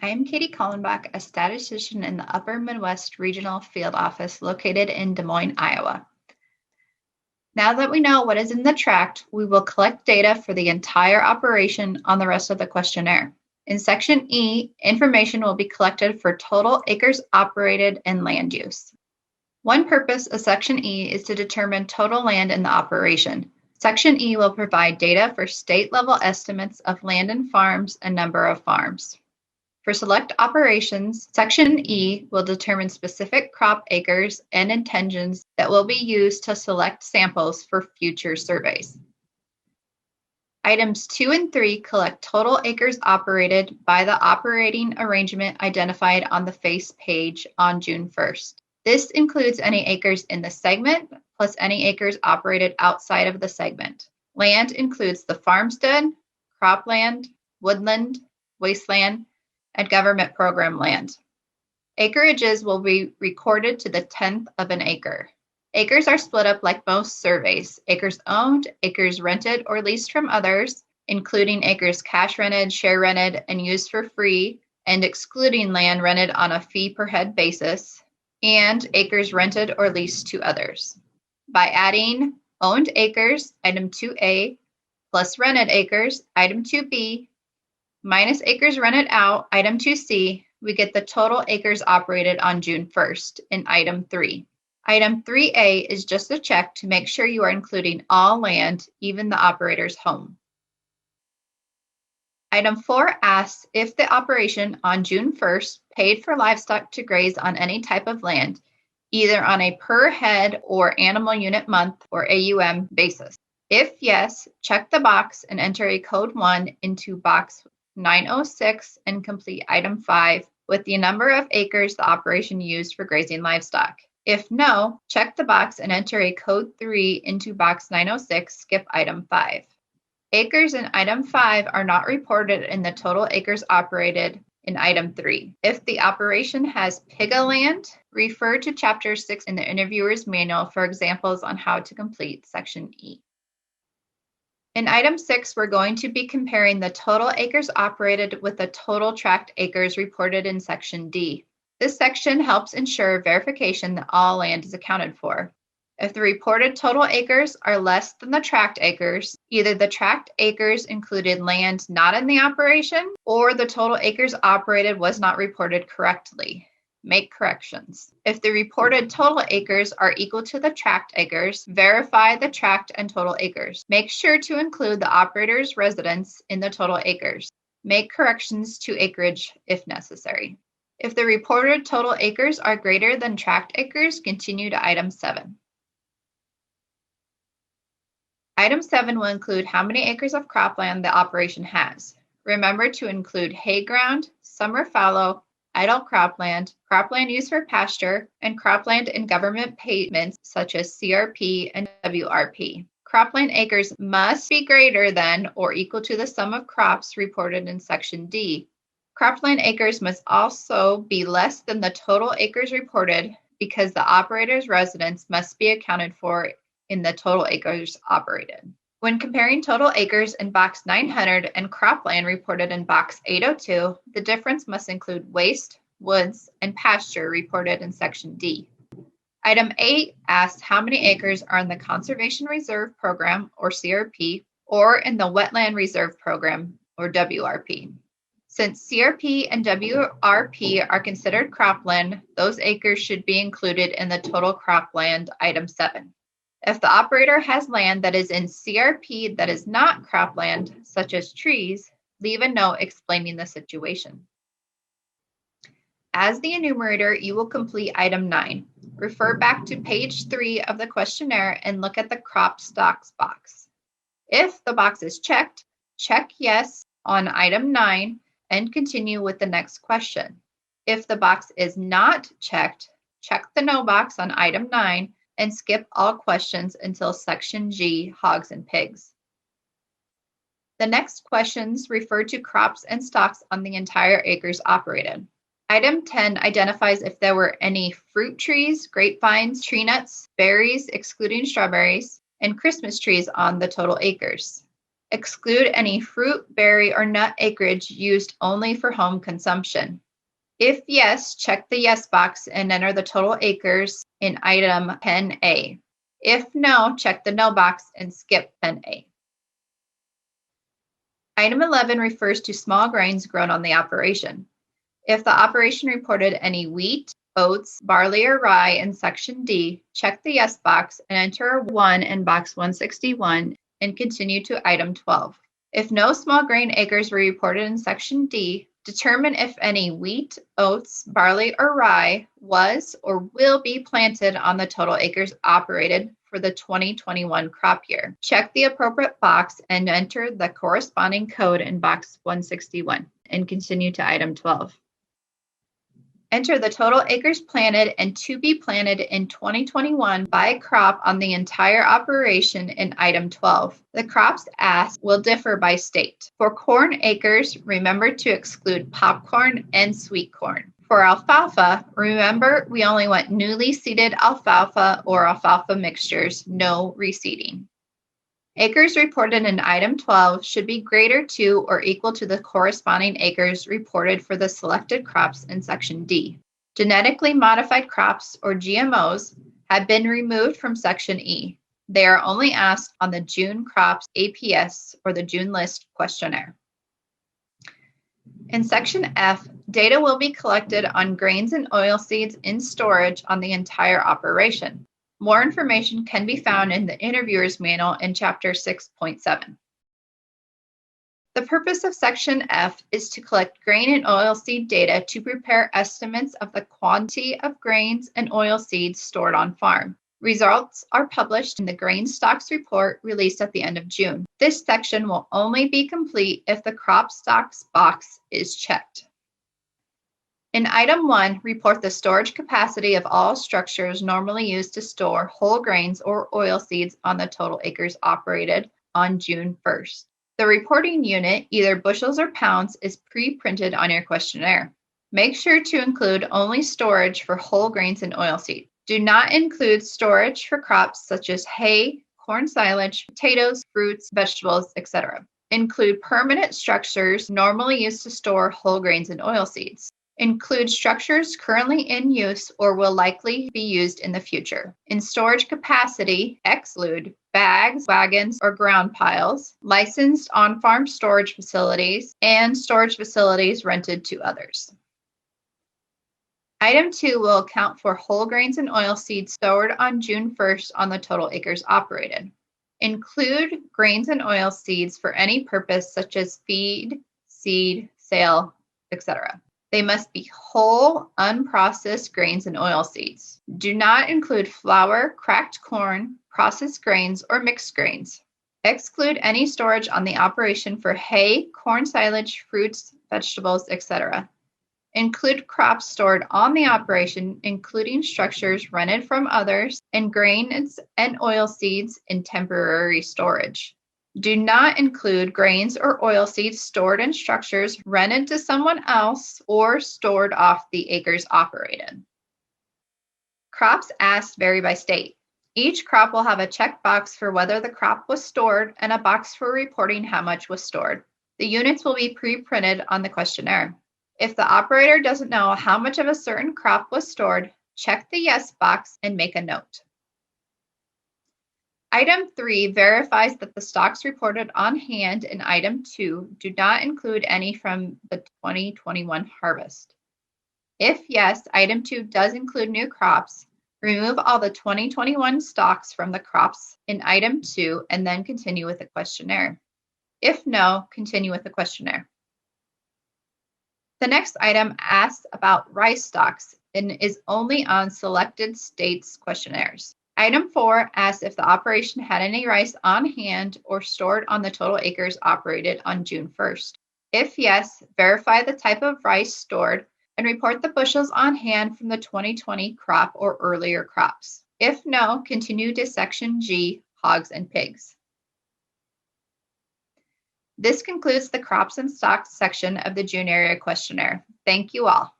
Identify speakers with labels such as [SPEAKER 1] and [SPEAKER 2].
[SPEAKER 1] I am Katie Kallenbach, a statistician in the Upper Midwest Regional Field Office located in Des Moines, Iowa. Now that we know what is in the tract, we will collect data for the entire operation on the rest of the questionnaire. In Section E, information will be collected for total acres operated and land use. One purpose of Section E is to determine total land in the operation. Section E will provide data for state-level estimates of land and farms and number of farms. For select operations, Section E will determine specific crop acres and intentions that will be used to select samples for future surveys. Items 2 and 3 collect total acres operated by the operating arrangement identified on the face page on June 1st. This includes any acres in the segment, plus any acres operated outside of the segment. Land includes the farmstead, cropland, woodland, wasteland, and government program land. Acreages will be recorded to the 10th of an acre. Acres are split up like most surveys: acres owned, acres rented or leased from others, including acres cash rented, share rented, and used for free, and excluding land rented on a fee per head basis, and acres rented or leased to others. By adding owned acres, item 2A, plus rented acres, item 2B, minus acres rented out, item 2C, we get the total acres operated on June 1st in item 3. Item 3A is just a check to make sure you are including all land, even the operator's home. Item 4 asks if the operation on June 1st paid for livestock to graze on any type of land, either on a per head or animal unit month or AUM basis. If yes, check the box and enter a code 1 into box 906 and complete item 5 with the number of acres the operation used for grazing livestock. If no, check the box and enter a code 3 into box 906, skip item 5. Acres in item 5 are not reported in the total acres operated in item 3. If the operation has PIGA land, refer to chapter 6 in the interviewer's manual for examples on how to complete section E. In item 6, we're going to be comparing the total acres operated with the total tract acres reported in section D. This section helps ensure verification that all land is accounted for. If the reported total acres are less than the tract acres, either the tract acres included land not in the operation, or the total acres operated was not reported correctly. Make corrections. If the reported total acres are equal to the tract acres, verify the tract and total acres. Make sure to include the operator's residence in the total acres. Make corrections to acreage if necessary. If the reported total acres are greater than tract acres, continue to item 7. Item 7 will include how many acres of cropland the operation has. Remember to include hay ground, summer fallow, idle cropland, cropland used for pasture, and cropland in government payments such as CRP and WRP. Cropland acres must be greater than or equal to the sum of crops reported in section D. Cropland acres must also be less than the total acres reported because the operator's residence must be accounted for in the total acres operated. When comparing total acres in box 900 and cropland reported in box 802, the difference must include waste, woods, and pasture reported in section D. Item 8 asks how many acres are in the Conservation Reserve Program, or CRP, or in the Wetland Reserve Program, or WRP. Since CRP and WRP are considered cropland, those acres should be included in the total cropland, item 7. If the operator has land that is in CRP that is not cropland, such as trees, leave a note explaining the situation. As the enumerator, you will complete item 9. Refer back to page 3 of the questionnaire and look at the crop stocks box. If the box is checked, check yes on item 9 and continue with the next question. If the box is not checked, check the no box on item 9 and skip all questions until section G, hogs and pigs. The next questions refer to crops and stocks on the entire acres operated. Item 10 identifies if there were any fruit trees, grapevines, tree nuts, berries, excluding strawberries, and Christmas trees on the total acres. Exclude any fruit, berry, or nut acreage used only for home consumption. If yes, check the yes box and enter the total acres in item 10A. If no, check the no box and skip 10A. Item 11 refers to small grains grown on the operation. If the operation reported any wheat, oats, barley, or rye in section D, check the yes box and enter 1 in box 161 and continue to item 12. If no small grain acres were reported in section D, determine if any wheat, oats, barley, or rye was or will be planted on the total acres operated for the 2021 crop year. Check the appropriate box and enter the corresponding code in box 161 and continue to item 12. Enter the total acres planted and to be planted in 2021 by crop on the entire operation in item 12. The crops asked will differ by state. For corn acres, remember to exclude popcorn and sweet corn. For alfalfa, remember we only want newly seeded alfalfa or alfalfa mixtures, no reseeding. Acres reported in item 12 should be greater to or equal to the corresponding acres reported for the selected crops in section D. Genetically modified crops, or GMOs, have been removed from section E. They are only asked on the June crops APS or the June list questionnaire. In section F, data will be collected on grains and oilseeds in storage on the entire operation. More information can be found in the interviewer's manual in chapter 6.7. The purpose of section F is to collect grain and oilseed data to prepare estimates of the quantity of grains and oilseeds stored on farm. Results are published in the grain stocks report released at the end of June. This section will only be complete if the crop stocks box is checked. In item 1, report the storage capacity of all structures normally used to store whole grains or oilseeds on the total acres operated on June 1st. The reporting unit, either bushels or pounds, is pre-printed on your questionnaire. Make sure to include only storage for whole grains and oilseeds. Do not include storage for crops such as hay, corn silage, potatoes, fruits, vegetables, etc. Include permanent structures normally used to store whole grains and oilseeds. Include structures currently in use or will likely be used in the future. In storage capacity, exclude bags, wagons, or ground piles, licensed on-farm storage facilities, and storage facilities rented to others. Item 2 will account for whole grains and oilseeds stored on June 1st on the total acres operated. Include grains and oilseeds for any purpose such as feed, seed, sale, etc. They must be whole, unprocessed grains and oilseeds. Do not include flour, cracked corn, processed grains, or mixed grains. Exclude any storage on the operation for hay, corn silage, fruits, vegetables, etc. Include crops stored on the operation, including structures rented from others, and grains and oilseeds in temporary storage. Do not include grains or oilseeds stored in structures rented to someone else or stored off the acres operated. Crops asked vary by state. Each crop will have a checkbox for whether the crop was stored and a box for reporting how much was stored. The units will be pre-printed on the questionnaire. If the operator doesn't know how much of a certain crop was stored, check the yes box and make a note. Item 3 verifies that the stocks reported on hand in item 2 do not include any from the 2021 harvest. If yes, item 2 does include new crops, remove all the 2021 stocks from the crops in item 2 and then continue with the questionnaire. If no, continue with the questionnaire. The next item asks about rice stocks and is only on selected states' questionnaires. Item 4 asks if the operation had any rice on hand or stored on the total acres operated on June 1st. If yes, verify the type of rice stored and report the bushels on hand from the 2020 crop or earlier crops. If no, continue to section G, hogs and pigs. This concludes the crops and stocks section of the June area questionnaire. Thank you all.